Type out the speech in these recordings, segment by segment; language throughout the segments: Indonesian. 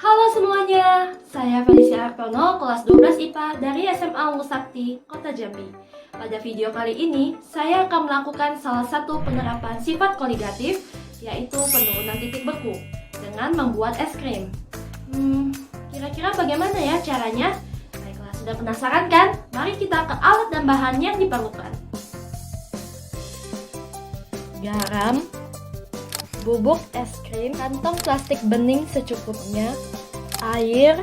Halo semuanya, saya Felicia Artono, kelas 12 IPA dari SMA Unggul Sakti, Kota Jambi. Pada video kali ini, saya akan melakukan salah satu penerapan sifat koligatif, yaitu penurunan titik beku, dengan membuat es krim. Kira-kira bagaimana ya caranya? Baiklah, sudah penasaran kan? Mari kita ke alat dan bahan yang diperlukan. Garam, bubuk es krim, kantong plastik bening secukupnya, air,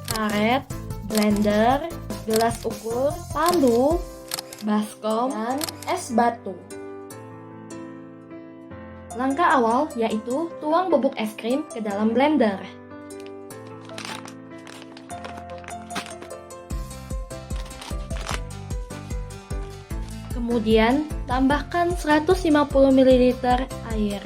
karet, blender, gelas ukur, palu, baskom, dan es batu. Langkah awal yaitu tuang bubuk es krim ke dalam blender. Kemudian, tambahkan 150 ml air.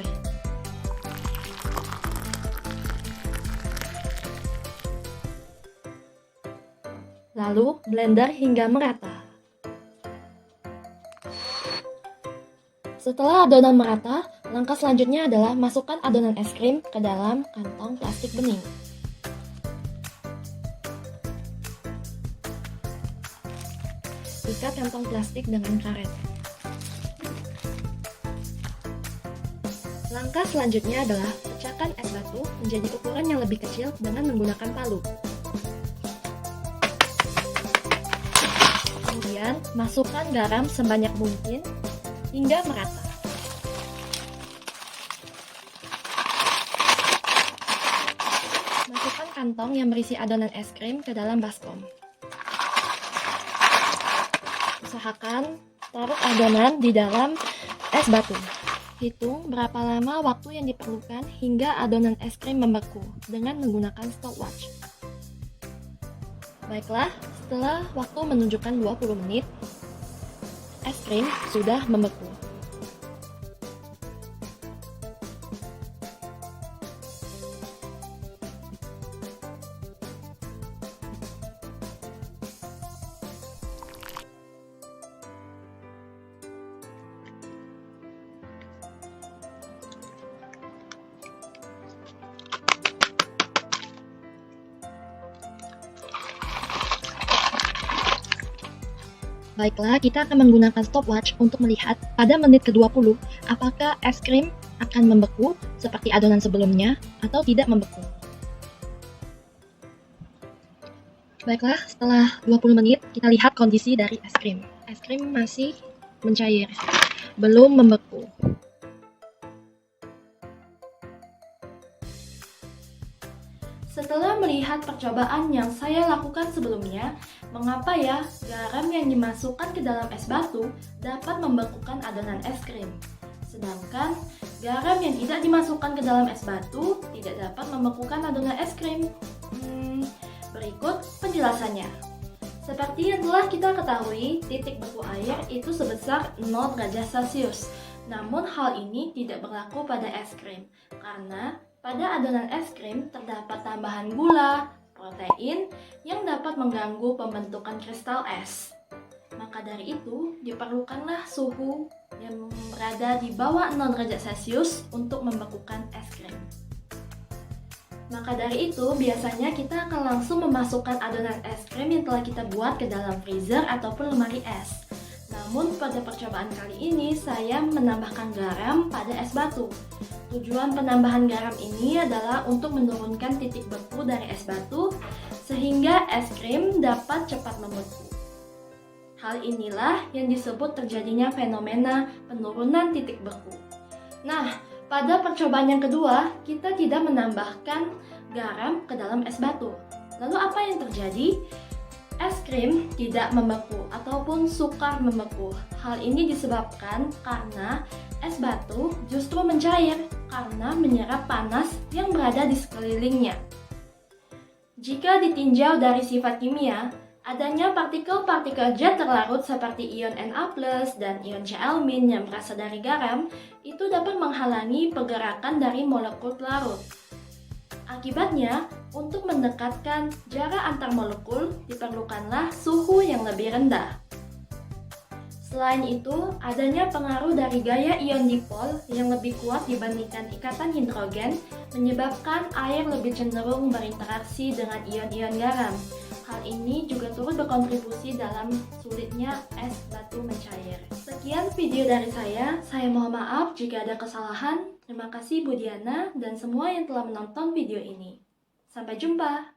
Lalu, blender hingga merata. Setelah adonan merata, langkah selanjutnya adalah masukkan adonan es krim ke dalam kantong plastik bening. Ikat kantong plastik dengan karet. Langkah selanjutnya adalah pecahkan es batu menjadi ukuran yang lebih kecil dengan menggunakan palu. Kemudian, masukkan garam sebanyak mungkin hingga merata. Masukkan kantong yang berisi adonan es krim ke dalam baskom. Usahakan taruh adonan di dalam es batu. Hitung berapa lama waktu yang diperlukan hingga adonan es krim membeku dengan menggunakan stopwatch. Baiklah, setelah waktu menunjukkan 20 menit, es krim sudah membeku. Baiklah, kita akan menggunakan stopwatch untuk melihat pada menit ke-20 apakah es krim akan membeku seperti adonan sebelumnya atau tidak membeku. Baiklah, setelah 20 menit kita lihat kondisi dari es krim. Es krim masih mencair, belum membeku. Setelah melihat percobaan yang saya lakukan sebelumnya, mengapa ya garam yang dimasukkan ke dalam es batu dapat membekukan adonan es krim, sedangkan garam yang tidak dimasukkan ke dalam es batu tidak dapat membekukan adonan es krim? Berikut penjelasannya. Seperti yang telah kita ketahui, titik beku air itu sebesar 0 derajat Celcius. Namun hal ini tidak berlaku pada es krim, karena pada adonan es krim terdapat tambahan gula, protein yang dapat mengganggu pembentukan kristal es. Maka dari itu, diperlukanlah suhu yang berada di bawah 0 derajat Celcius untuk membekukan es krim. Maka dari itu, biasanya kita akan langsung memasukkan adonan es krim yang telah kita buat ke dalam freezer ataupun lemari es. Namun pada percobaan kali ini, saya menambahkan garam pada es batu. Tujuan penambahan garam ini adalah untuk menurunkan titik beku dari es batu sehingga es krim dapat cepat membeku. Hal inilah yang disebut terjadinya fenomena penurunan titik beku. Nah, pada percobaan yang kedua, kita tidak menambahkan garam ke dalam es batu. Lalu apa yang terjadi? Es krim tidak membeku ataupun sukar membeku. Hal ini disebabkan karena es batu justru mencair karena menyerap panas yang berada di sekelilingnya. Jika ditinjau dari sifat kimia, adanya partikel-partikel zat terlarut seperti ion Na+ dan ion Cl- yang berasal dari garam itu dapat menghalangi pergerakan dari molekul pelarut. Akibatnya, untuk mendekatkan jarak antar molekul diperlukanlah suhu yang lebih rendah. Selain itu, adanya pengaruh dari gaya ion dipol yang lebih kuat dibandingkan ikatan hidrogen menyebabkan air lebih cenderung berinteraksi dengan ion-ion garam. Hal ini juga turut berkontribusi dalam sulitnya es batu mencair. Sekian video dari saya mohon maaf jika ada kesalahan. Terima kasih Bu Diana dan semua yang telah menonton video ini. Sampai jumpa!